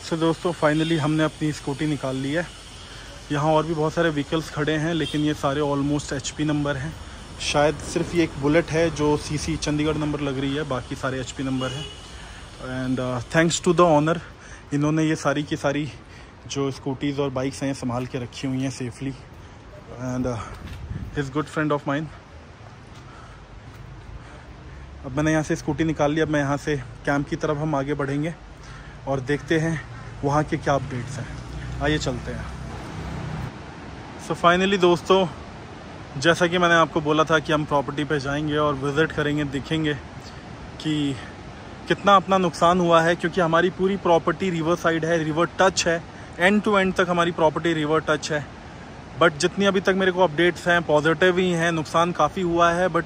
सो दोस्तों फाइनली हमने अपनी स्कूटी निकाल ली है। यहाँ और भी बहुत सारे व्हीकल्स खड़े हैं लेकिन ये सारे ऑलमोस्ट HP नंबर हैं। शायद सिर्फ ये एक बुलेट है जो CC चंडीगढ़ नंबर लग रही है, बाकी सारे HP नंबर हैं। And thanks to the honour, इन्होंने ये सारी की सारी जो स्कूटीज़ और बाइक्स हैं संभाल के रखी हुई हैं safely. And is good friend of mine. अब मैंने यहाँ से स्कूटी निकाल ली। अब मैं यहाँ से कैंप की तरफ हम आगे बढ़ेंगे और देखते हैं वहाँ के क्या अपडेट्स हैं। आइए चलते हैं। सो फाइनली दोस्तों, जैसा कि मैंने आपको बोला था कि हम प्रॉपर्टी पे जाएंगे और विज़िट करेंगे, देखेंगे कि कितना अपना नुकसान हुआ है, क्योंकि हमारी पूरी प्रॉपर्टी रिवर साइड है, रिवर टच है, एंड टू एंड तक हमारी प्रॉपर्टी रिवर टच है। बट जितनी अभी तक मेरे को अपडेट्स हैं पॉजिटिव ही हैं। नुकसान काफ़ी हुआ है बट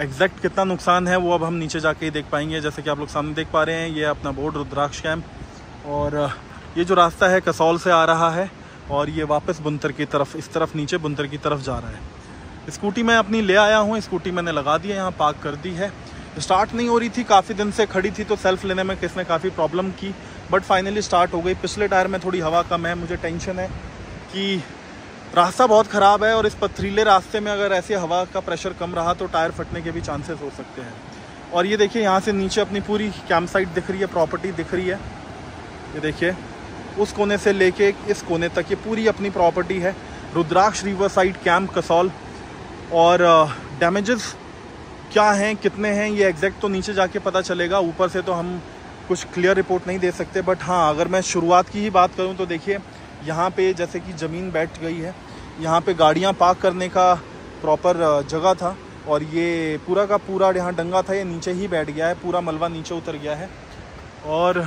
एग्जैक्ट कितना नुकसान है वो अब हम नीचे जाके ही देख पाएंगे। जैसे कि आप लोग सामने देख पा रहे हैं, ये अपना बोर्ड रुद्राक्ष कैंप, और ये जो रास्ता है कसौल से आ रहा है और ये वापस बुनतर की तरफ, इस तरफ नीचे बुनतर की तरफ जा रहा है। स्कूटी मैं अपनी ले आया हूँ, स्कूटी मैंने लगा दी है, यहाँ पार्क कर दी है। स्टार्ट नहीं हो रही थी, काफ़ी दिन से खड़ी थी तो सेल्फ लेने में किसने काफ़ी प्रॉब्लम की, बट फाइनली स्टार्ट हो गई। पिछले टायर में थोड़ी हवा कम है। मुझे टेंशन है कि रास्ता बहुत ख़राब है और इस पथरीले रास्ते में अगर ऐसे हवा का प्रेशर कम रहा तो टायर फटने के भी चांसेस हो सकते हैं। और ये देखिए यहाँ से नीचे अपनी पूरी कैंप साइट दिख रही है, प्रॉपर्टी दिख रही है। ये देखिए उस कोने से लेके इस कोने तक ये पूरी अपनी प्रॉपर्टी है। रुद्राक्ष रिवर साइड कैंप कसौल। और डैमेजेस क्या हैं, कितने हैं, ये एग्जैक्ट तो नीचे जाके पता चलेगा। ऊपर से तो हम कुछ क्लियर रिपोर्ट नहीं दे सकते, बट हाँ अगर मैं शुरुआत की ही बात करूँ तो देखिए यहाँ पे जैसे कि ज़मीन बैठ गई है, यहाँ पे गाड़ियाँ पार्क करने का प्रॉपर जगह था और ये पूरा का पूरा यहाँ डंगा था, ये नीचे ही बैठ गया है, पूरा मलबा नीचे उतर गया है। और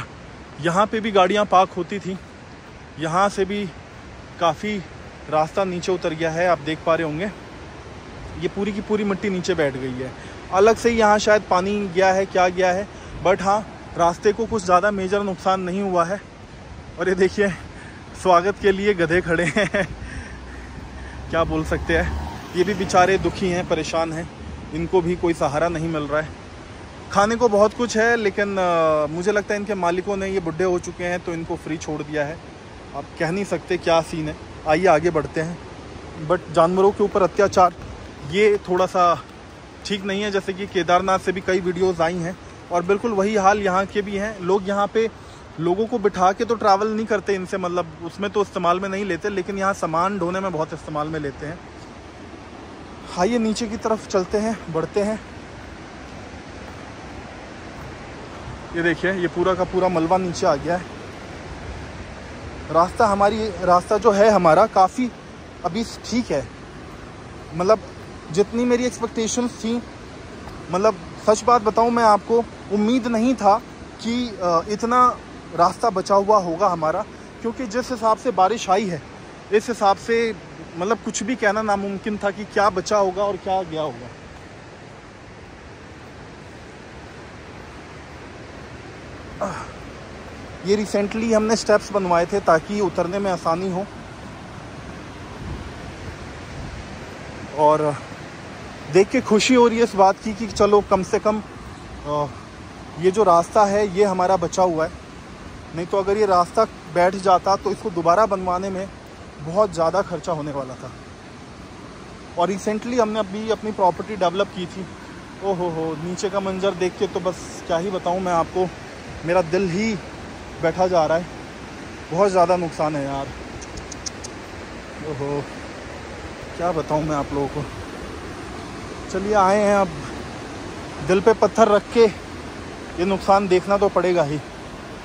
यहाँ पे भी गाड़ियाँ पार्क होती थी, यहाँ से भी काफ़ी रास्ता नीचे उतर गया है। आप देख पा रहे होंगे ये पूरी की पूरी मिट्टी नीचे बैठ गई है। अलग से यहाँ शायद पानी गया है, क्या गया है, बट हाँ रास्ते को कुछ ज़्यादा मेजर नुकसान नहीं हुआ है। और ये देखिए स्वागत के लिए गधे खड़े हैं क्या बोल सकते हैं, ये भी बेचारे दुखी हैं, परेशान हैं, इनको भी कोई सहारा नहीं मिल रहा है। खाने को बहुत कुछ है लेकिन मुझे लगता है इनके मालिकों ने, ये बुढ़े हो चुके हैं तो इनको फ्री छोड़ दिया है। आप कह नहीं सकते क्या सीन है। आइए आगे बढ़ते हैं। बट जानवरों के ऊपर अत्याचार ये थोड़ा सा ठीक नहीं है। जैसे कि केदारनाथ से भी कई वीडियोज़ आई हैं और बिल्कुल वही हाल यहाँ के भी हैं। लोग यहाँ पे लोगों को बिठा के तो ट्रैवल नहीं करते इनसे, मतलब उसमें तो इस्तेमाल में नहीं लेते, लेकिन यहाँ सामान ढोने में बहुत इस्तेमाल में लेते हैं। आइए नीचे की तरफ चलते हैं, बढ़ते हैं। ये देखिए ये पूरा का पूरा मलबा नीचे आ गया है। रास्ता जो है हमारा काफ़ी अभी ठीक है, मतलब जितनी मेरी एक्सपेक्टेशंस थी, मतलब सच बात बताऊं मैं आपको, उम्मीद नहीं था कि इतना रास्ता बचा हुआ होगा हमारा, क्योंकि जिस हिसाब से बारिश आई है इस हिसाब से मतलब कुछ भी कहना नामुमकिन था कि क्या बचा होगा और क्या गया होगा। ये रिसेंटली हमने स्टेप्स बनवाए थे ताकि उतरने में आसानी हो, और देख के खुशी हो रही है इस बात की कि चलो कम से कम ये जो रास्ता है ये हमारा बचा हुआ है। नहीं तो अगर ये रास्ता बैठ जाता तो इसको दोबारा बनवाने में बहुत ज़्यादा खर्चा होने वाला था। और रिसेंटली हमने अभी अपनी प्रॉपर्टी डेवलप की थी। ओहो हो, नीचे का मंजर देख के तो बस क्या ही बताऊं मैं आपको, मेरा दिल ही बैठा जा रहा है। बहुत ज़्यादा नुकसान है यार। ओहो क्या बताऊं मैं आप लोगों को। चलिए आए हैं, अब दिल पे पत्थर रख के ये नुकसान देखना तो पड़ेगा ही,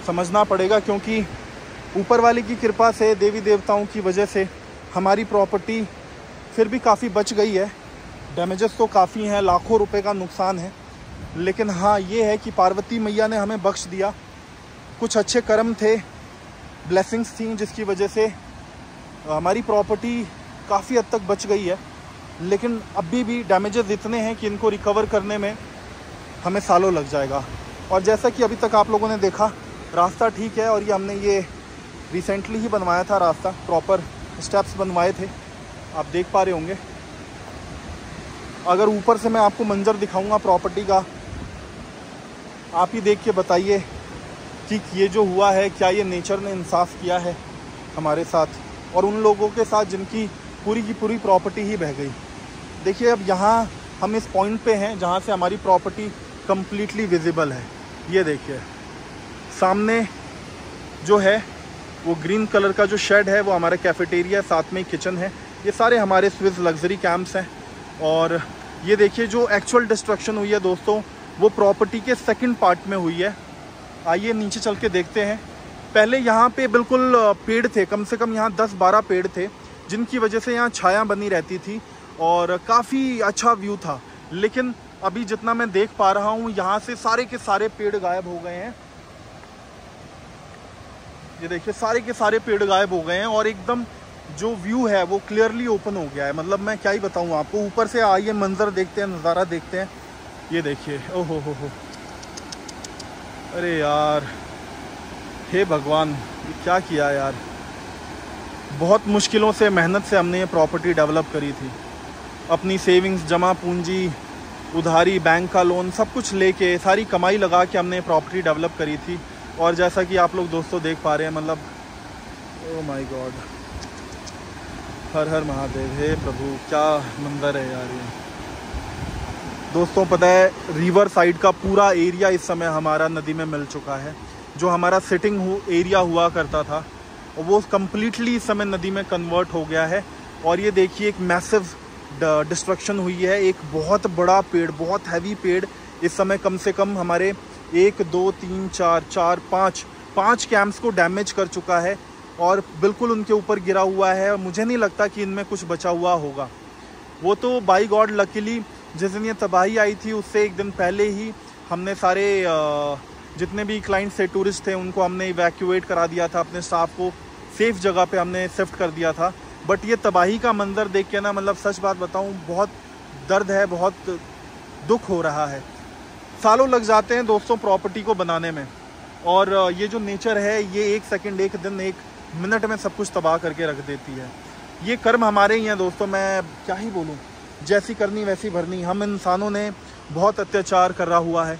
समझना पड़ेगा, क्योंकि ऊपर वाले की कृपा से, देवी देवताओं की वजह से हमारी प्रॉपर्टी फिर भी काफ़ी बच गई है। डैमेजेस तो काफ़ी हैं, लाखों रुपए का नुकसान है, लेकिन हाँ ये है कि पार्वती मैया ने हमें बख्श दिया। कुछ अच्छे कर्म थे, ब्लेसिंग्स थी, जिसकी वजह से हमारी प्रॉपर्टी काफ़ी हद तक बच गई है। लेकिन अभी भी डैमेजेस इतने हैं कि इनको रिकवर करने में हमें सालों लग जाएगा। और जैसा कि अभी तक आप लोगों ने देखा, रास्ता ठीक है और ये हमने ये रिसेंटली ही बनवाया था रास्ता, प्रॉपर स्टेप्स बनवाए थे, आप देख पा रहे होंगे। अगर ऊपर से मैं आपको मंजर दिखाऊंगा प्रॉपर्टी का, आप ही देख के बताइए कि ये जो हुआ है, क्या ये नेचर ने इंसाफ किया है हमारे साथ और उन लोगों के साथ जिनकी पूरी की पूरी प्रॉपर्टी ही बह गई। देखिए अब यहाँ हम इस पॉइंट पे हैं जहाँ से हमारी प्रॉपर्टी कम्प्लीटली विजिबल है। ये देखिए सामने जो है वो ग्रीन कलर का जो शेड है वो हमारा कैफेटेरिया, साथ में किचन है। ये सारे हमारे स्विस लग्जरी कैंप्स हैं। और ये देखिए जो एक्चुअल डिस्ट्रक्शन हुई है दोस्तों, वो प्रॉपर्टी के सेकंड पार्ट में हुई है। आइए नीचे चल के देखते हैं। पहले यहाँ पे बिल्कुल पेड़ थे, कम से कम यहाँ 10-12 पेड़ थे, जिनकी वजह से यहाँ छाया बनी रहती थी और काफ़ी अच्छा व्यू था। लेकिन अभी जितना मैं देख पा रहा हूँ, यहाँ से सारे के सारे पेड़ गायब हो गए हैं। ये देखिए सारे के सारे पेड़ गायब हो गए हैं और एकदम जो व्यू है वो क्लियरली ओपन हो गया है। मतलब मैं क्या ही बताऊँ आपको। ऊपर से आइए मंजर देखते हैं, नज़ारा देखते हैं। ये देखिए, ओहो हो, अरे यार, हे भगवान, ये क्या किया यार। बहुत मुश्किलों से, मेहनत से हमने ये प्रॉपर्टी डेवलप करी थी। अपनी सेविंग्स, जमा पूंजी, उधारी, बैंक का लोन, सब कुछ लेके, सारी कमाई लगा के हमने प्रॉपर्टी डेवलप करी थी। और जैसा कि आप लोग दोस्तों देख पा रहे हैं, मतलब ओह माय गॉड, हर हर महादेव, हे प्रभु, क्या मंजर है यार ये। दोस्तों पता है, रिवर साइड का पूरा एरिया इस समय हमारा नदी में मिल चुका है। जो हमारा सिटिंग एरिया हुआ करता था वो कम्प्लीटली इस समय नदी में कन्वर्ट हो गया है। और ये देखिए एक मैसिव डिस्ट्रक्शन हुई है। एक बहुत बड़ा पेड़, बहुत हैवी पेड़ इस समय कम से कम हमारे 1 2 3 4 5 कैंप्स को डैमेज कर चुका है और बिल्कुल उनके ऊपर गिरा हुआ है। मुझे नहीं लगता कि इनमें कुछ बचा हुआ होगा। वो तो बाई गॉड लकीली जिस दिन ये तबाही आई थी उससे एक दिन पहले ही हमने सारे जितने भी क्लाइंट्स थे, टूरिस्ट थे, उनको हमने इवैक्यूएट करा दिया था। अपने स्टाफ को सेफ जगह पे हमने शिफ्ट कर दिया था। बट ये तबाही का मंजर देख के ना, मतलब सच बात बताऊं, बहुत दर्द है, बहुत दुख हो रहा है। सालों लग जाते हैं दोस्तों प्रॉपर्टी को बनाने में, और ये जो नेचर है ये 1 सेकंड, 1 दिन, 1 मिनट में सब कुछ तबाह करके रख देती है। ये कर्म हमारे ही हैं दोस्तों, मैं क्या ही बोलूँ। जैसी करनी वैसी भरनी। हम इंसानों ने बहुत अत्याचार करा हुआ है।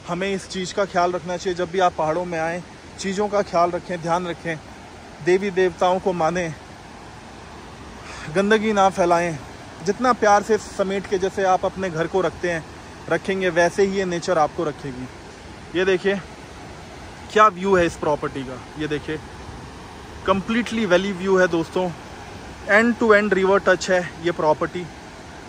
हमें इस चीज़ का ख्याल रखना चाहिए। जब भी आप पहाड़ों में आएँ, चीज़ों का ख्याल रखें, ध्यान रखें, देवी देवताओं को मानें, गंदगी ना फैलाएं। जितना प्यार से समेट के जैसे आप अपने घर को रखेंगे, वैसे ही ये नेचर आपको रखेगी। ये देखिए क्या व्यू है इस प्रॉपर्टी का। ये देखिए कम्प्लीटली वैली व्यू है दोस्तों। End to end river touch है ये property,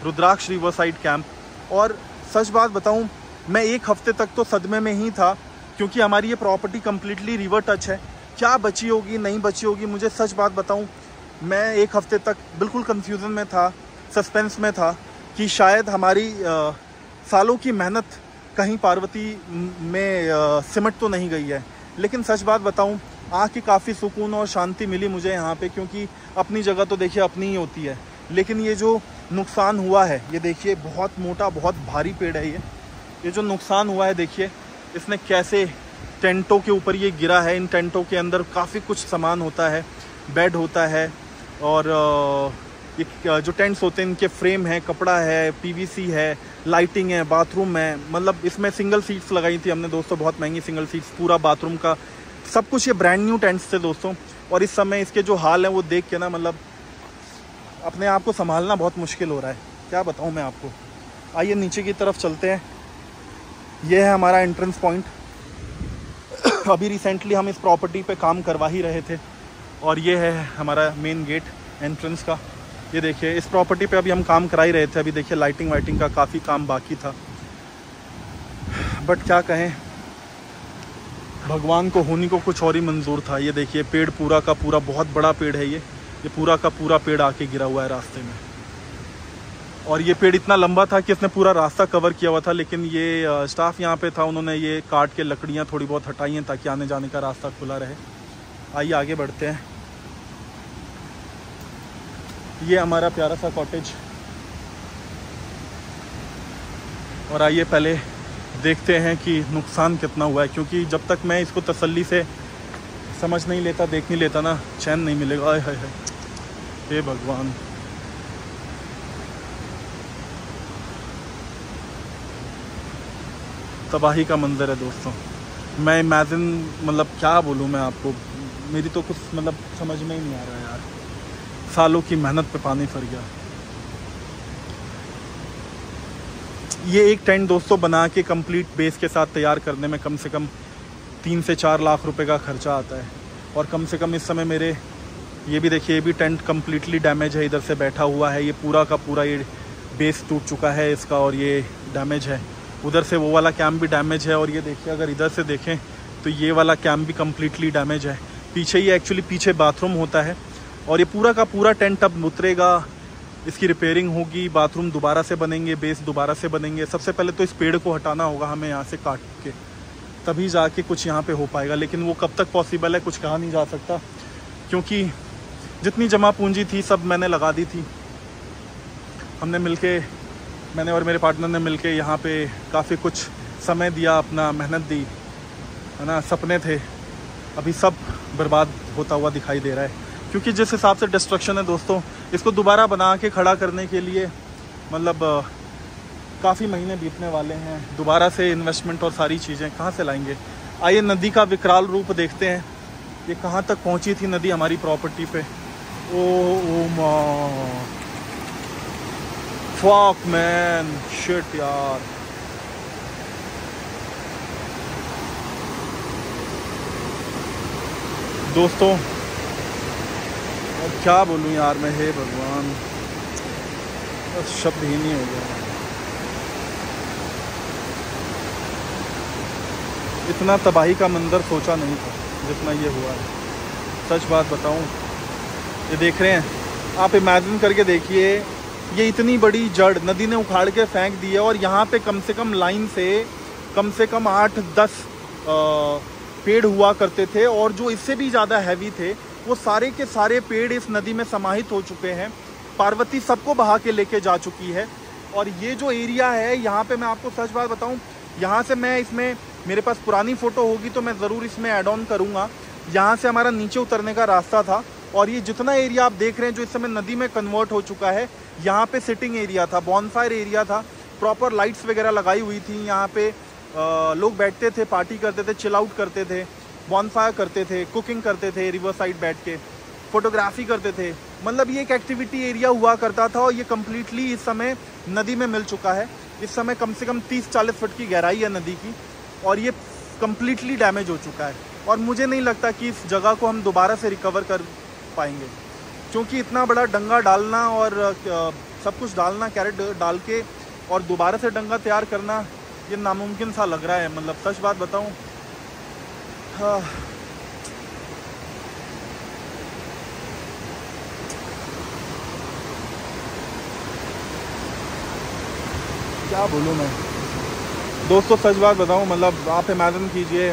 Rudraksh river side camp. और सच बात बताऊं, मैं 1 हफ्ते तक तो सदमे में ही था, क्योंकि हमारी ये प्रॉपर्टी कम्प्लीटली रिवर टच है। क्या बची होगी, नहीं बची होगी, मुझे सच बात बताऊं, मैं 1 हफ्ते तक बिल्कुल कंफ्यूजन में था, सस्पेंस में था कि शायद हमारी सालों की मेहनत कहीं पार्वती में सिमट तो नहीं गई है। लेकिन सच बात बताऊं, आँख काफ़ी सुकून और शांति मिली मुझे यहाँ पे, क्योंकि अपनी जगह तो देखिए अपनी ही होती है। लेकिन ये जो नुकसान हुआ है, ये देखिए बहुत मोटा, बहुत भारी पेड़ है ये जो नुकसान हुआ है, देखिए इसने कैसे टेंटों के ऊपर ये गिरा है। इन टेंटों के अंदर काफ़ी कुछ सामान होता है, बेड होता है, और ये जो टेंट्स होते हैं इनके फ्रेम है, कपड़ा है, पीवीसी है, लाइटिंग है, बाथरूम है। मतलब इसमें सिंगल सीट्स लगाई थी हमने दोस्तों, बहुत महंगी सिंगल सीट्स, पूरा बाथरूम का सब कुछ। ये ब्रांड न्यू टेंट्स थे दोस्तों। और इस समय इसके जो हाल हैं वो देख के ना, मतलब अपने आप को संभालना बहुत मुश्किल हो रहा है। क्या बताऊँ मैं आपको। आइए नीचे की तरफ चलते हैं। ये है हमारा एंट्रेंस पॉइंट। अभी रिसेंटली हम इस प्रॉपर्टी पे काम करवा ही रहे थे, और ये है हमारा मेन गेट एंट्रेंस का। ये देखिए इस प्रॉपर्टी पे अभी हम काम करा ही रहे थे। अभी देखिए लाइटिंग वाइटिंग का काफ़ी काम बाकी था, बट क्या कहें, भगवान को होने को कुछ और ही मंजूर था। ये देखिए पेड़ पूरा का पूरा, बहुत बड़ा पेड़ है ये पूरा का पूरा पेड़ आके गिरा हुआ है रास्ते में। और ये पेड़ इतना लंबा था कि इसने पूरा रास्ता कवर किया हुआ था। लेकिन ये स्टाफ यहाँ पे था, उन्होंने ये काट के लकड़ियाँ थोड़ी बहुत हटाई हैं ताकि आने जाने का रास्ता खुला रहे। आइए आगे बढ़ते हैं। ये हमारा प्यारा सा कॉटेज, और आइए पहले देखते हैं कि नुकसान कितना हुआ है, क्योंकि जब तक मैं इसको तसल्ली से समझ नहीं लेता, देख नहीं लेता ना, चैन नहीं मिलेगा। आय हाय हाय, हे भगवान। तबाही का मंजर है दोस्तों। मैं इमेजिन मतलब क्या बोलूँ मैं आपको, मेरी तो कुछ मतलब समझ में ही नहीं आ रहा है यार। सालों की मेहनत पे पानी फिर गया। ये एक टेंट दोस्तों बना के कंप्लीट बेस के साथ तैयार करने में कम से कम 3 से 4 लाख रुपए का खर्चा आता है। और कम से कम इस समय मेरे ये भी देखिए, ये भी टेंट कम्प्लीटली डैमेज है, इधर से बैठा हुआ है, ये पूरा का पूरा ये बेस टूट चुका है इसका और ये डैमेज है। उधर से वो वाला कैंप भी डैमेज है और ये देखिए अगर इधर से देखें तो ये वाला कैंप भी कम्प्लीटली डैमेज है। पीछे ये एक्चुअली पीछे बाथरूम होता है और ये पूरा का पूरा टेंट अब उतरेगा, इसकी रिपेयरिंग होगी, बाथरूम दोबारा से बनेंगे, बेस दोबारा से बनेंगे। सबसे पहले तो इस पेड़ को हटाना होगा हमें यहाँ से काट के, तभी जाके कुछ यहाँ पे हो पाएगा। लेकिन वो कब तक पॉसिबल है कुछ कहा नहीं जा सकता, क्योंकि जितनी जमा पूंजी थी सब मैंने लगा दी थी। हमने मिलके, मैंने और मेरे पार्टनर ने मिलके यहाँ पे काफ़ी कुछ समय दिया, अपना मेहनत दी, है ना। सपने थे, अभी सब बर्बाद होता हुआ दिखाई दे रहा है। क्योंकि जिस हिसाब से डिस्ट्रक्शन है दोस्तों, इसको दोबारा बना के खड़ा करने के लिए मतलब काफ़ी महीने बीतने वाले हैं। दोबारा से इन्वेस्टमेंट और सारी चीज़ें कहाँ से लाएंगे। आइए नदी का विकराल रूप देखते हैं, ये कहाँ तक पहुँची थी नदी हमारी प्रॉपर्टी पे। ओ मां, फक मैन, शिट यार। दोस्तों अब क्या बोलूं यार मैं, हे भगवान, बस शब्द ही नहीं हो गया। इतना तबाही का मंजर सोचा नहीं था जितना ये हुआ है। सच बात बताऊं, ये देख रहे हैं आप, इमेजिन करके देखिए, ये इतनी बड़ी जड़ नदी ने उखाड़ के फेंक दी है और यहाँ पे कम से कम लाइन से कम 8-10 पेड़ हुआ करते थे और जो इससे भी ज़्यादा हैवी थे, वो सारे के सारे पेड़ इस नदी में समाहित हो चुके हैं। पार्वती सबको बहा के लेके जा चुकी है। और ये जो एरिया है यहाँ पे, मैं आपको सच बात बताऊँ, यहाँ से मैं इसमें, मेरे पास पुरानी फ़ोटो होगी तो मैं ज़रूर इसमें ऐड ऑन करूँगा। यहाँ से हमारा नीचे उतरने का रास्ता था और ये जितना एरिया आप देख रहे हैं जो इस समय नदी में कन्वर्ट हो चुका है, यहाँ पे सिटिंग एरिया था, बॉनफायर एरिया था, प्रॉपर लाइट्स वगैरह लगाई हुई थी। यहाँ पे लोग बैठते थे, पार्टी करते थे, चिल आउट करते थे, बॉनफायर करते थे, कुकिंग करते थे, रिवर साइड बैठ के फोटोग्राफी करते थे। मतलब ये एक एक्टिविटी एरिया हुआ करता था और ये कम्प्लीटली इस समय नदी में मिल चुका है। इस समय कम से कम 30-40 फुट की गहराई है नदी की और ये कम्प्लीटली डैमेज हो चुका है। और मुझे नहीं लगता कि इस जगह को हम दोबारा से रिकवर कर पाएंगे, क्योंकि इतना बड़ा डंगा डालना और सब कुछ डालना, कैरेट डाल के और दोबारा से डंगा तैयार करना, ये नामुमकिन सा लग रहा है। मतलब सच बात बताऊं, हाँ, क्या बोलूं मैं दोस्तों, सच बात बताऊं, मतलब आप इमेजिन कीजिए,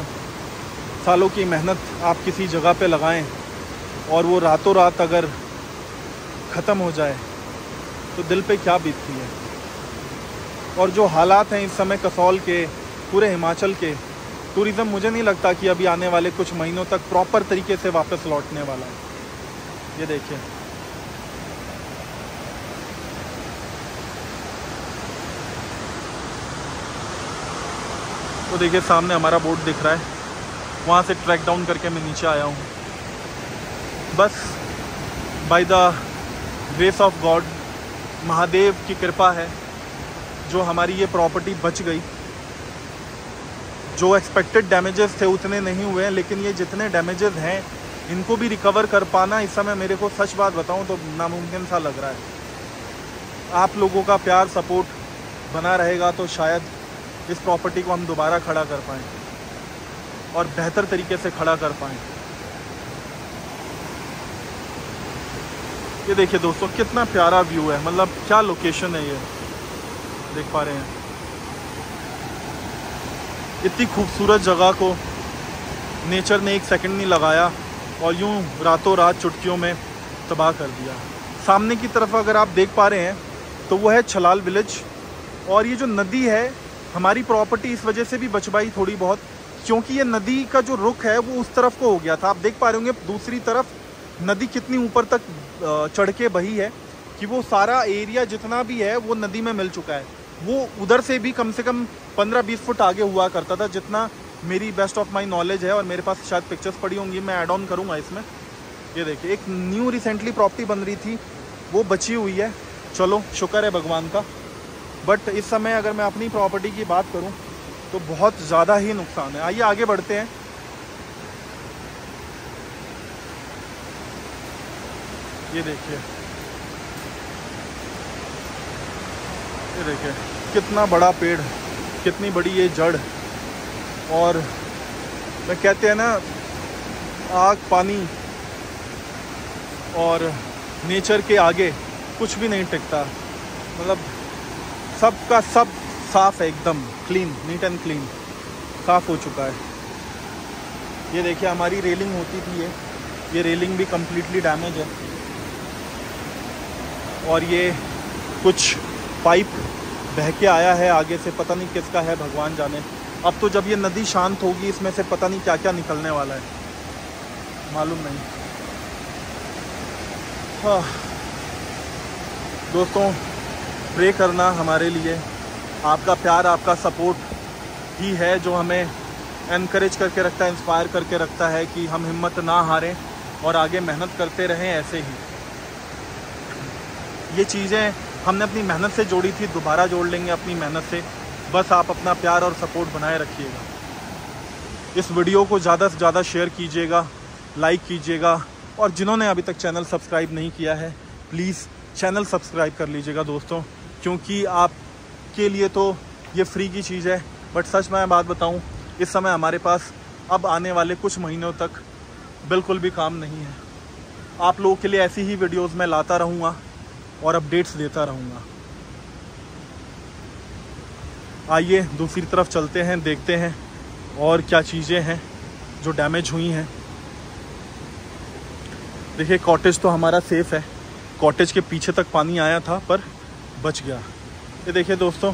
सालों की मेहनत आप किसी जगह पे लगाएं और वो रातों रात अगर ख़त्म हो जाए तो दिल पे क्या बीतती है। और जो हालात हैं इस समय कसौल के, पूरे हिमाचल के, टूरिज़्म मुझे नहीं लगता कि अभी आने वाले कुछ महीनों तक प्रॉपर तरीके से वापस लौटने वाला है। ये देखिए, तो देखिए सामने हमारा बोट दिख रहा है, वहाँ से ट्रैक डाउन करके मैं नीचे आया हूँ। बस by the grace of God, Mahadev की कृपा है जो हमारी ये प्रॉपर्टी बच गई। जो एक्सपेक्टेड डैमेजेस थे उतने नहीं हुए हैं, लेकिन ये जितने डैमेजेस हैं इनको भी रिकवर कर पाना इस समय मेरे को सच बात बताऊं तो नामुमकिन सा लग रहा है। आप लोगों का प्यार सपोर्ट बना रहेगा तो शायद इस प्रॉपर्टी को हम दोबारा खड़ा कर पाएँ और बेहतर तरीके से खड़ा कर पाएँ। ये देखिए दोस्तों कितना प्यारा व्यू है, मतलब क्या लोकेशन है ये, देख पा रहे हैं। इतनी खूबसूरत जगह को नेचर ने एक सेकंड नहीं लगाया और यूं रातों रात चुटकियों में तबाह कर दिया। सामने की तरफ अगर आप देख पा रहे हैं तो वो है छलाल विलेज। और ये जो नदी है, हमारी प्रॉपर्टी इस वजह से भी बच पाई थोड़ी बहुत, क्योंकि ये नदी का जो रुख है वो उस तरफ को हो गया था। आप देख पा रहे होंगे दूसरी तरफ नदी कितनी ऊपर तक चढ़ के बही है कि वो सारा एरिया जितना भी है वो नदी में मिल चुका है। वो उधर से भी कम से कम 15-20 फुट आगे हुआ करता था, जितना मेरी बेस्ट ऑफ माई नॉलेज है और मेरे पास शायद पिक्चर्स पड़ी होंगी, मैं ऐड ऑन करूँगा इसमें। ये देखिए एक न्यू रिसेंटली प्रॉपर्टी बन रही थी, वो बची हुई है, चलो शुक्र है भगवान का। बट इस समय अगर मैं अपनी प्रॉपर्टी की बात करूं तो बहुत ज़्यादा ही नुकसान है। आइए आगे बढ़ते हैं। ये देखिए कितना बड़ा पेड़, कितनी बड़ी ये जड़, और मैं कहते हैं ना आग पानी और नेचर के आगे कुछ भी नहीं टिकता। मतलब सब का सब साफ़ है, एकदम क्लीन, नीट एंड क्लीन, साफ़ हो चुका है। ये देखिए हमारी रेलिंग होती थी, ये रेलिंग भी कम्प्लीटली डैमेज है, और ये कुछ पाइप बह के आया है आगे से, पता नहीं किसका है, भगवान जाने। अब तो जब ये नदी शांत होगी इसमें से पता नहीं क्या क्या निकलने वाला है, मालूम नहीं। हाँ दोस्तों, प्रे करना हमारे लिए, आपका प्यार आपका सपोर्ट ही है जो हमें एनकरेज करके रखता है, इंस्पायर करके रखता है कि हम हिम्मत ना हारें और आगे मेहनत करते रहें। ऐसे ही ये चीज़ें हमने अपनी मेहनत से जोड़ी थी, दोबारा जोड़ लेंगे अपनी मेहनत से। बस आप अपना प्यार और सपोर्ट बनाए रखिएगा। इस वीडियो को ज़्यादा से ज़्यादा शेयर कीजिएगा, लाइक कीजिएगा, और जिन्होंने अभी तक चैनल सब्सक्राइब नहीं किया है प्लीज़ चैनल सब्सक्राइब कर लीजिएगा दोस्तों, क्योंकि आपके लिए तो ये फ्री की चीज़ है। बट सच मैं बात बताऊं, इस समय हमारे पास अब आने वाले कुछ महीनों तक बिल्कुल भी काम नहीं है। आप लोगों के लिए ऐसी ही वीडियोस मैं लाता रहूँगा और अपडेट्स देता रहूँगा। आइए दूसरी तरफ चलते हैं, देखते हैं और क्या चीज़ें हैं जो डैमेज हुई हैं। देखिए कॉटेज तो हमारा सेफ़ है, कॉटेज के पीछे तक पानी आया था पर बच गया। ये देखिए दोस्तों,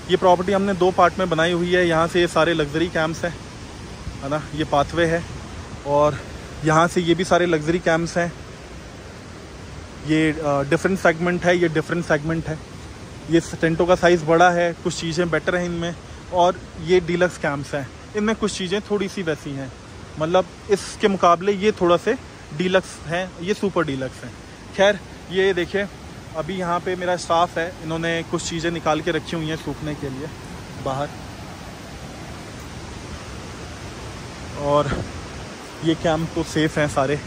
ये प्रॉपर्टी हमने 2 पार्ट में बनाई हुई है। यहाँ से ये सारे लग्जरी कैंप्स हैं, है ना, ये पाथवे है, और यहाँ से ये भी सारे लग्जरी कैंप्स हैं। ये डिफरेंट सेगमेंट है, ये डिफरेंट सेगमेंट है। ये टेंटों का साइज़ बड़ा है, कुछ चीज़ें बेटर हैं इनमें, और ये डीलक्स कैंप्स हैं, इनमें कुछ चीज़ें थोड़ी सी वैसी हैं। मतलब इसके मुकाबले ये थोड़ा से डीलक्स हैं, ये सुपर डीलक्स हैं। खैर ये देखिए अभी यहाँ पे मेरा स्टाफ है, इन्होंने कुछ चीज़ें निकाल के रखी हुई हैं सूखने के लिए बाहर, और ये कैंप तो सेफ़ हैं सारे।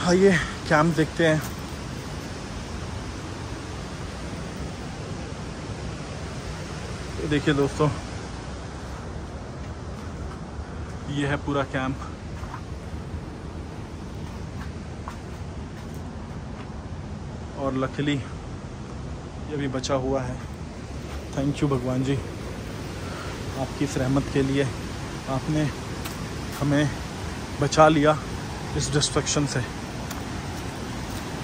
आइए कैंप देखते हैं। तो देखिए दोस्तों, ये है पूरा कैंप, और लकीली ये भी बचा हुआ है। थैंक यू भगवान जी, आपकी इस रहमत के लिए, आपने हमें बचा लिया इस डिस्ट्रक्शन से।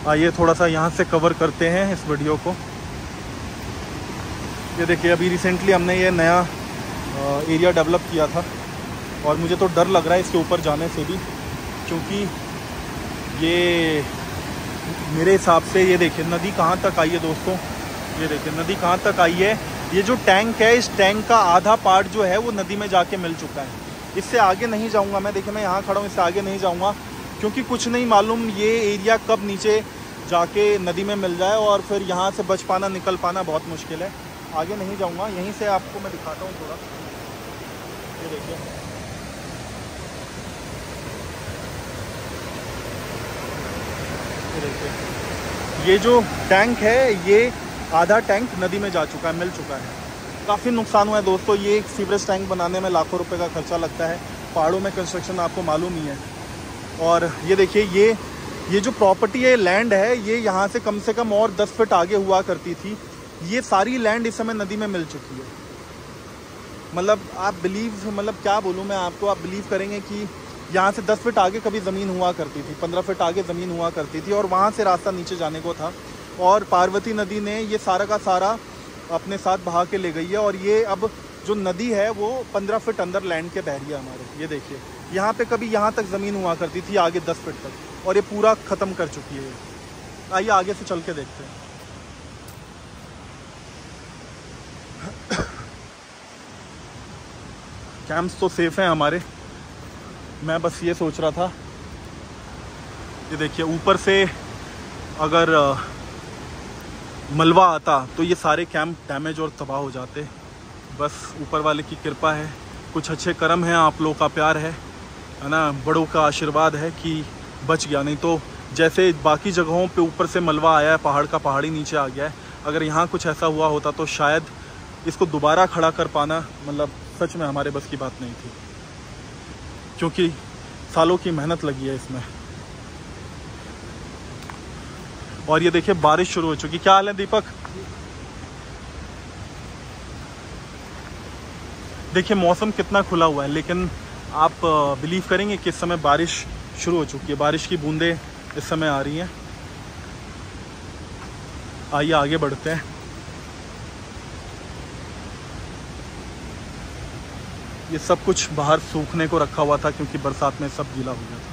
आइए थोड़ा सा यहाँ से कवर करते हैं इस वीडियो को। ये देखिए अभी रिसेंटली हमने ये नया एरिया डेवलप किया था, और मुझे तो डर लग रहा है इसके ऊपर जाने से भी, क्योंकि ये मेरे हिसाब से, ये देखिए नदी कहाँ तक आई है दोस्तों, ये देखिए नदी कहाँ तक आई है। ये जो टैंक है, इस टैंक का आधा पार्ट जो है वो नदी में जाके मिल चुका है। इससे आगे नहीं जाऊँगा मैं, देखिए मैं यहाँ खड़ा हूँ, इससे आगे नहीं जाऊँगा, क्योंकि कुछ नहीं मालूम ये एरिया कब नीचे जाके नदी में मिल जाए, और फिर यहाँ से बच पाना, निकल पाना बहुत मुश्किल है। आगे नहीं जाऊँगा, यहीं से आपको मैं दिखाता हूँ थोड़ा। ये देखिए ये जो टैंक है, ये आधा टैंक नदी में जा चुका है, मिल चुका है। काफ़ी नुकसान हुआ है दोस्तों। ये एक सीवरेज टैंक बनाने में लाखों रुपए का खर्चा लगता है, पहाड़ों में कंस्ट्रक्शन आपको मालूम ही है। और ये देखिए ये जो प्रॉपर्टी है, लैंड है, ये यहाँ से कम और 10 फीट आगे हुआ करती थी। ये सारी लैंड इस समय नदी में मिल चुकी है। मतलब आप मतलब क्या बोलूँ मैं आपको, आप बिलीव करेंगे कि यहाँ से 10 फीट आगे कभी ज़मीन हुआ करती थी, 15 फीट आगे ज़मीन हुआ करती थी, और वहाँ से रास्ता नीचे जाने को था, और पार्वती नदी ने ये सारा का सारा अपने साथ बहा के ले गई है। और ये अब जो नदी है वो 15 फीट अंदर लैंड के बह रही है हमारे। ये देखिए यहाँ पे कभी यहाँ तक ज़मीन हुआ करती थी, आगे 10 फीट तक, और ये पूरा ख़त्म कर चुकी है। आइए आगे से चल के देखते हैं। कैंप्स तो सेफ हैं हमारे। मैं बस ये सोच रहा था, ये देखिए ऊपर से अगर मलबा आता तो ये सारे कैंप डैमेज और तबाह हो जाते। बस ऊपर वाले की कृपा है, कुछ अच्छे कर्म हैं, आप लोगों का प्यार है ना, बड़ों का आशीर्वाद है कि बच गया। नहीं तो जैसे बाकी जगहों पे ऊपर से मलबा आया है, पहाड़ का पहाड़ी नीचे आ गया है, अगर यहाँ कुछ ऐसा हुआ होता तो शायद इसको दोबारा खड़ा कर पाना मतलब सच में हमारे बस की बात नहीं थी, क्योंकि सालों की मेहनत लगी है इसमें। और ये देखिए बारिश शुरू हो चुकी। क्या हाल है दीपक? देखिए मौसम कितना खुला हुआ है, लेकिन आप बिलीव करेंगे कि इस समय बारिश शुरू हो चुकी है। बारिश की बूंदें इस समय आ रही हैं। आइए आगे बढ़ते हैं। ये सब कुछ बाहर सूखने को रखा हुआ था क्योंकि बरसात में सब गीला हो गया था।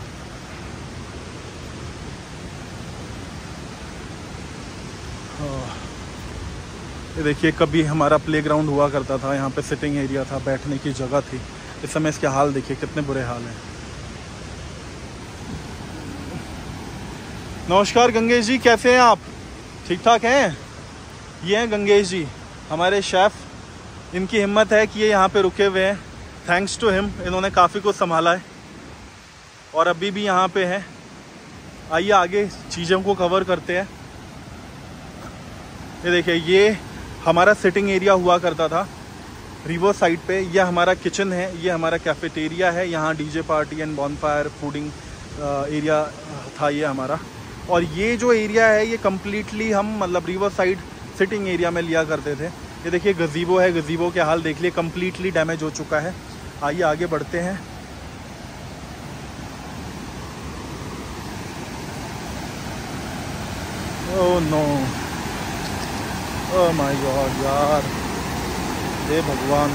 ये देखिए कभी हमारा प्लेग्राउंड हुआ करता था, यहाँ पे सिटिंग एरिया था, बैठने की जगह थी। इस समय इसके हाल देखिए कितने बुरे हाल हैं। नमस्कार गंगेश जी, कैसे हैं आप? ठीक ठाक हैं? ये हैं गंगेश जी हमारे शेफ़। इनकी हिम्मत है कि ये यहाँ पे रुके हुए हैं। थैंक्स टू हिम, इन्होंने काफ़ी कुछ संभाला है और अभी भी यहाँ पे हैं। आइए आगे चीज़ों को कवर करते हैं। ये देखिए ये हमारा सिटिंग एरिया हुआ करता था रिवर साइड पे। यह हमारा किचन है, ये हमारा कैफेटेरिया है। यहाँ DJ party and bonfire fooding area था ये हमारा। और ये जो एरिया है ये कम्प्लीटली हम मतलब रिवर साइड सिटिंग एरिया में लिया करते थे। ये देखिए गज़ीबो है, गज़ीबो के हाल देख लिए, कम्प्लीटली डैमेज हो चुका है। आइए आगे बढ़ते हैं। Oh no, oh my god यार, हे भगवान।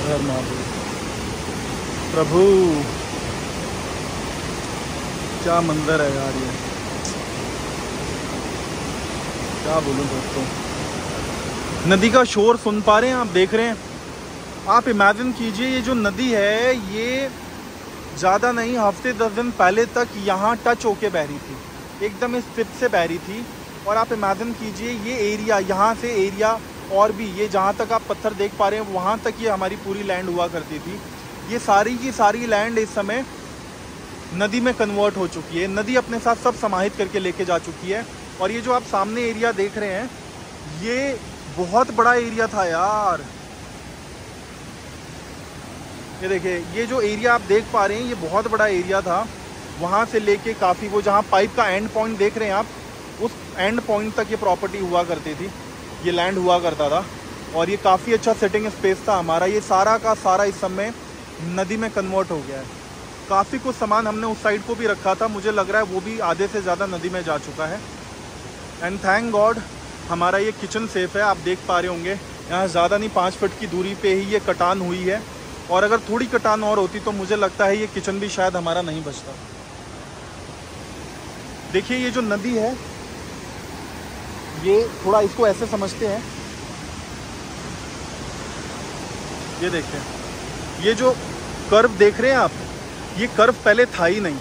हर महादेव, प्रभु क्या मंजर है यार, ये क्या बोलूं दोस्तों। नदी का शोर सुन पा रहे हैं आप? देख रहे हैं आप? इमेजिन कीजिए ये जो नदी है ये ज़्यादा नहीं, हफ्ते 10 दिन पहले तक यहाँ टच होके बह रही थी, एकदम इस टिप से बह रही थी। और आप इमेजिन कीजिए ये एरिया, यहाँ से एरिया और भी ये जहाँ तक आप पत्थर देख पा रहे हैं वहाँ तक ये हमारी पूरी लैंड हुआ करती थी। ये सारी की सारी लैंड इस समय नदी में कन्वर्ट हो चुकी है। नदी अपने साथ सब समाहित करके लेके जा चुकी है। और ये जो आप सामने एरिया देख रहे हैं ये बहुत बड़ा एरिया था यार। ये देखिए ये जो एरिया आप देख पा रहे हैं ये बहुत बड़ा एरिया था। वहाँ से लेके काफ़ी वो जहाँ पाइप का एंड पॉइंट देख रहे हैं आप, उस एंड पॉइंट तक ये प्रॉपर्टी हुआ करती थी, ये लैंड हुआ करता था। और ये काफ़ी अच्छा सिटिंग स्पेस था हमारा। ये सारा का सारा इस समय नदी में कन्वर्ट हो गया है। काफ़ी कुछ सामान हमने उस साइड को भी रखा था, मुझे लग रहा है वो भी आधे से ज़्यादा नदी में जा चुका है। एंड थैंक गॉड हमारा ये किचन सेफ़ है। आप देख पा रहे होंगे यहाँ ज़्यादा नहीं 5 फीट की दूरी पे ही ये कटान हुई है। और अगर थोड़ी कटान और होती तो मुझे लगता है ये किचन भी शायद हमारा नहीं बचता। देखिए ये जो नदी है ये थोड़ा इसको ऐसे समझते हैं, ये देखिए ये जो कर्व देख रहे हैं आप, ये कर्व पहले था ही नहीं,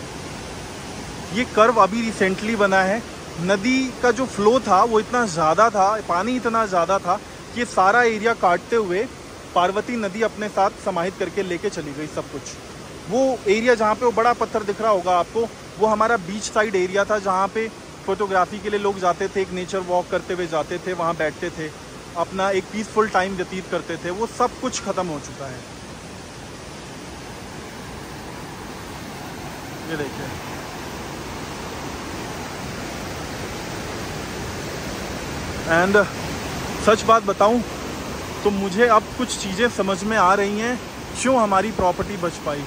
ये कर्व अभी रिसेंटली बना है। नदी का जो फ्लो था वो इतना ज़्यादा था, पानी इतना ज़्यादा था कि ये सारा एरिया काटते हुए पार्वती नदी अपने साथ समाहित करके लेके चली गई सब कुछ। वो एरिया जहाँ पे वो बड़ा पत्थर दिख रहा होगा आपको, वो हमारा बीच साइड एरिया था जहाँ पे फोटोग्राफी के लिए लोग जाते थे, एक नेचर वॉक करते हुए जाते थे, वहाँ बैठते थे, अपना एक पीसफुल टाइम व्यतीत करते थे। वो सब कुछ ख़त्म हो चुका है। ये देखिए एंड सच बात बताऊं तो मुझे अब कुछ चीज़ें समझ में आ रही हैं क्यों हमारी प्रॉपर्टी बच पाई।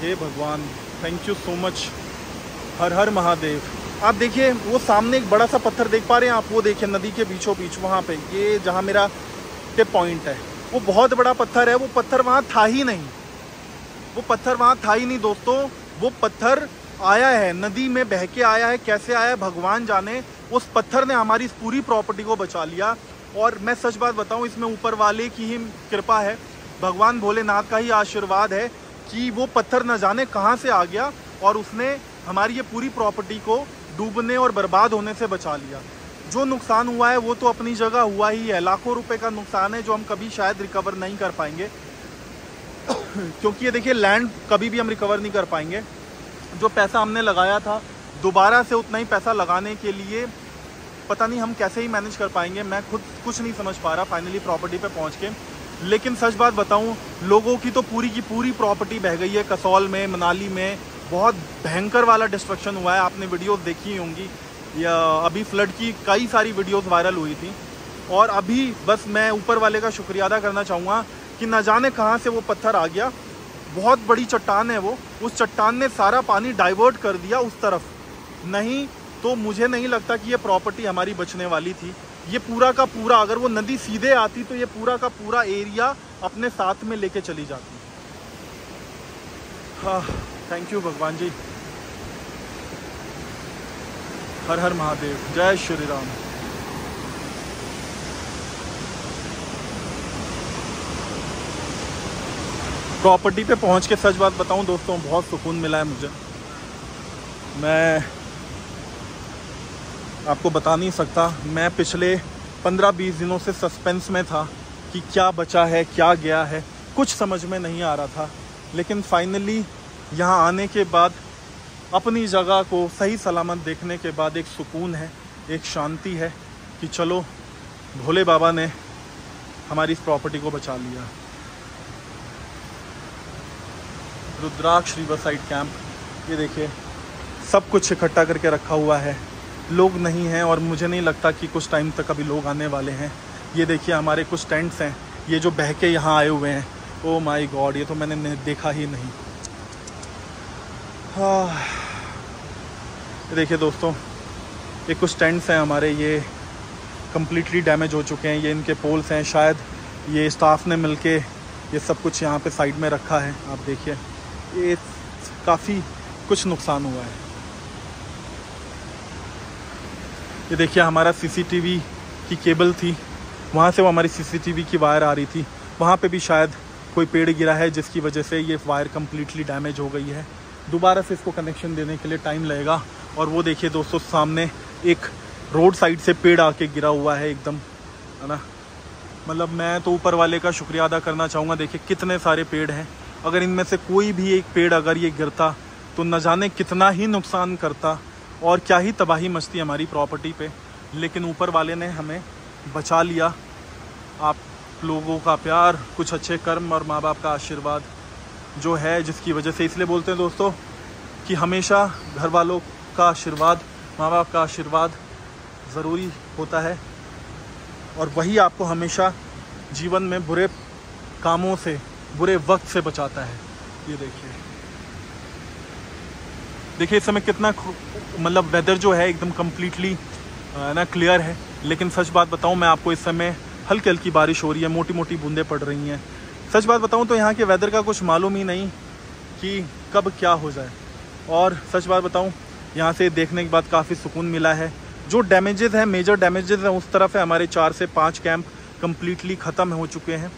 हे भगवान, थैंक यू सो मच। हर हर महादेव। आप देखिए वो सामने एक बड़ा सा पत्थर देख पा रहे हैं आप, वो देखिए नदी के बीचों बीच वहाँ पे, ये जहाँ मेरा टिप पॉइंट है, वो बहुत बड़ा पत्थर है। वो पत्थर वहाँ था ही नहीं, वो पत्थर वहाँ था ही नहीं दोस्तों। वो पत्थर आया है, नदी में बह के आया है, कैसे आया है भगवान जाने। उस पत्थर ने हमारी इस पूरी प्रॉपर्टी को बचा लिया। और मैं सच बात बताऊं, इसमें ऊपर वाले की ही कृपा है, भगवान भोलेनाथ का ही आशीर्वाद है कि वो पत्थर न जाने कहाँ से आ गया और उसने हमारी ये पूरी प्रॉपर्टी को डूबने और बर्बाद होने से बचा लिया। जो नुकसान हुआ है वो तो अपनी जगह हुआ ही है, लाखों रुपए का नुकसान है जो हम कभी शायद रिकवर नहीं कर पाएंगे क्योंकि ये देखिए लैंड कभी भी हम रिकवर नहीं कर पाएंगे। जो पैसा हमने लगाया था दोबारा से उतना ही पैसा लगाने के लिए पता नहीं हम कैसे ही मैनेज कर पाएंगे, मैं खुद कुछ नहीं समझ पा रहा फाइनली प्रॉपर्टी पे पहुंच के। लेकिन सच बात बताऊं, लोगों की तो पूरी की पूरी प्रॉपर्टी बह गई है। कसौल में, मनाली में बहुत भयंकर वाला डिस्ट्रक्शन हुआ है, आपने वीडियोस देखी होंगी, या अभी फ्लड की कई सारी वीडियोस वायरल हुई थी। और अभी बस मैं ऊपर वाले का शुक्रिया अदा करना चाहूँगा कि न जाने कहाँ से वो पत्थर आ गया, बहुत बड़ी चट्टान है वो, उस चट्टान ने सारा पानी डाइवर्ट कर दिया उस तरफ, नहीं तो मुझे नहीं लगता कि ये प्रॉपर्टी हमारी बचने वाली थी। ये पूरा का पूरा, अगर वो नदी सीधे आती तो ये पूरा का पूरा एरिया अपने साथ में लेके चली जाती। हाँ, थैंक यू भगवान जी। हर हर महादेव, जय श्री राम। प्रॉपर्टी पे पहुंच के सच बात बताऊं दोस्तों, बहुत सुकून मिला है मुझे। मैं आपको बता नहीं सकता, मैं पिछले 15-20 दिनों से सस्पेंस में था कि क्या बचा है क्या गया है, कुछ समझ में नहीं आ रहा था। लेकिन फाइनली यहाँ आने के बाद, अपनी जगह को सही सलामत देखने के बाद एक सुकून है, एक शांति है कि चलो भोले बाबा ने हमारी इस प्रॉपर्टी को बचा लिया। रुद्राक्ष रिवर साइड कैंप, ये देखिए सब कुछ इकट्ठा करके रखा हुआ है, लोग नहीं हैं और मुझे नहीं लगता कि कुछ टाइम तक अभी लोग आने वाले हैं। ये देखिए हमारे कुछ टेंट्स हैं, ये जो बह के यहाँ आए हुए हैं, ओ माय गॉड, ये तो मैंने देखा ही नहीं। हाँ, देखिए दोस्तों, ये कुछ टेंट्स हैं हमारे, ये कम्प्लीटली डैमेज हो चुके हैं, ये इनके पोल्स हैं, शायद ये स्टाफ ने मिलके ये सब कुछ यहाँ पे साइड में रखा है। आप देखिए ये काफ़ी कुछ नुकसान हुआ है। ये देखिए हमारा सीसीटीवी की केबल थी, वहाँ से वो हमारी सीसीटीवी की वायर आ रही थी, वहाँ पे भी शायद कोई पेड़ गिरा है जिसकी वजह से ये वायर कम्प्लीटली डैमेज हो गई है। दोबारा से इसको कनेक्शन देने के लिए टाइम लगेगा। और वो देखिए दोस्तों, सामने एक रोड साइड से पेड़ आके गिरा हुआ है एकदम, है ना। मतलब मैं तो ऊपर वाले का शुक्रिया अदा करना चाहूँगा। देखिए कितने सारे पेड़ हैं, अगर इनमें से कोई भी एक पेड़ अगर ये गिरता तो न जाने कितना ही नुकसान करता और क्या ही तबाही मचती हमारी प्रॉपर्टी पे। लेकिन ऊपर वाले ने हमें बचा लिया। आप लोगों का प्यार, कुछ अच्छे कर्म और माँ बाप का आशीर्वाद जो है, जिसकी वजह से, इसलिए बोलते हैं दोस्तों कि हमेशा घर वालों का आशीर्वाद, माँ बाप का आशीर्वाद ज़रूरी होता है और वही आपको हमेशा जीवन में बुरे कामों से, बुरे वक्त से बचाता है। ये देखिए इस समय कितना मतलब वेदर जो है एकदम कम्प्लीटली ना क्लियर है। लेकिन सच बात बताऊं मैं आपको, इस समय हल्की हल्की बारिश हो रही है, मोटी मोटी बूंदें पड़ रही हैं। सच बात बताऊं तो यहाँ के वेदर का कुछ मालूम ही नहीं कि कब क्या हो जाए। और सच बात बताऊं, यहाँ से देखने के बाद काफ़ी सुकून मिला है। जो डैमेजेस हैं, मेजर डैमेजेस हैं, उस तरफ है हमारे 4 से 5 कैंप कम्प्लीटली ख़त्म हो चुके हैं।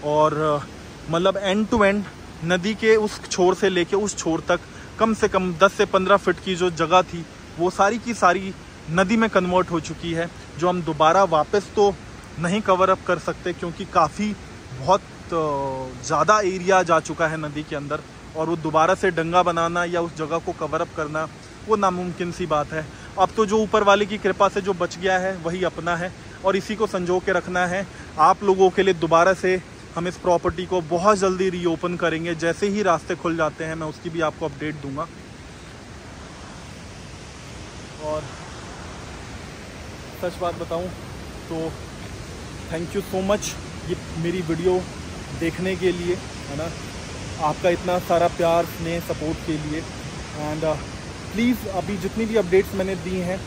और मतलब एंड टू एंड नदी के उस छोर से लेके उस छोर तक कम से कम 10 से 15 फीट की जो जगह थी वो सारी की सारी नदी में कन्वर्ट हो चुकी है, जो हम दोबारा वापस तो नहीं कवर अप कर सकते क्योंकि काफ़ी बहुत ज़्यादा एरिया जा चुका है नदी के अंदर। और वो दोबारा से डंगा बनाना या उस जगह को कवर अप करना वो नामुमकिन सी बात है। अब तो जो ऊपर वाले की कृपा से जो बच गया है वही अपना है और इसी को संजो के रखना है। आप लोगों के लिए दोबारा से हम इस प्रॉपर्टी को बहुत जल्दी रीओपन करेंगे। जैसे ही रास्ते खुल जाते हैं मैं उसकी भी आपको अपडेट दूंगा। और सच बात बताऊं तो थैंक यू सो मच ये मेरी वीडियो देखने के लिए, है ना, आपका इतना सारा प्यार, स्नेह, सपोर्ट के लिए। एंड प्लीज़ अभी जितनी भी अपडेट्स मैंने दी हैं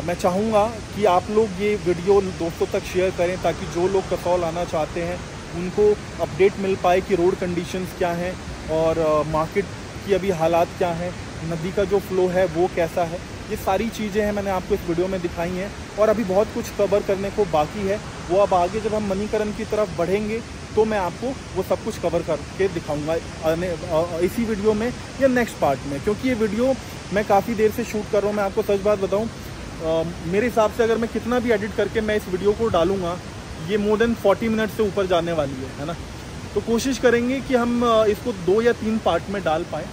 मैं चाहूँगा कि आप लोग ये वीडियो दोस्तों तक शेयर करें ताकि जो लोग कसौल आना चाहते हैं उनको अपडेट मिल पाए कि रोड कंडीशंस क्या हैं और मार्केट की अभी हालात क्या हैं। नदी का जो फ्लो है वो कैसा है, ये सारी चीज़ें हैं मैंने आपको इस वीडियो में दिखाई हैं। और अभी बहुत कुछ कवर करने को बाकी है, वो अब आगे जब हम मणिकरण की तरफ बढ़ेंगे तो मैं आपको वो सब कुछ कवर करके दिखाऊंगा इसी वीडियो में या नेक्स्ट पार्ट में, क्योंकि ये वीडियो मैं काफ़ी देर से शूट कर रहा हूँ। मैं आपको सच बात बताऊँ, मेरे हिसाब से अगर मैं कितना भी एडिट करके मैं इस वीडियो को डालूँगा, ये मोर देन 40 मिनट से ऊपर जाने वाली है ना। तो कोशिश करेंगे कि हम इसको 2 या 3 पार्ट में डाल पाएँ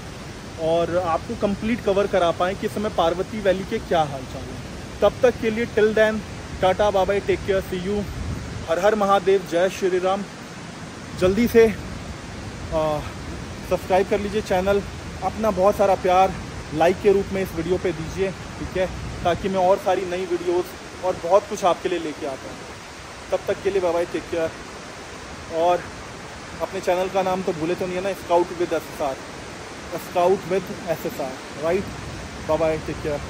और आपको कंप्लीट कवर करा पाएँ कि इस समय पार्वती वैली के क्या हाल चाल है। तब तक के लिए till then tata bye bye, take care, see you, Har Har Mahadev, जय श्री राम। जल्दी से सब्सक्राइब कर लीजिए चैनल, अपना बहुत सारा प्यार लाइक के रूप में इस वीडियो पे दीजिए, ठीक है, ताकि मैं और सारी नई वीडियोस और बहुत कुछ आपके लिए लेके आता हूँ। तब तक के लिए बाय बाय, टेक केयर। और अपने चैनल का नाम तो भूले तो नहीं है ना, scout with SSR, scout with SSR, right. Bye bye, take care.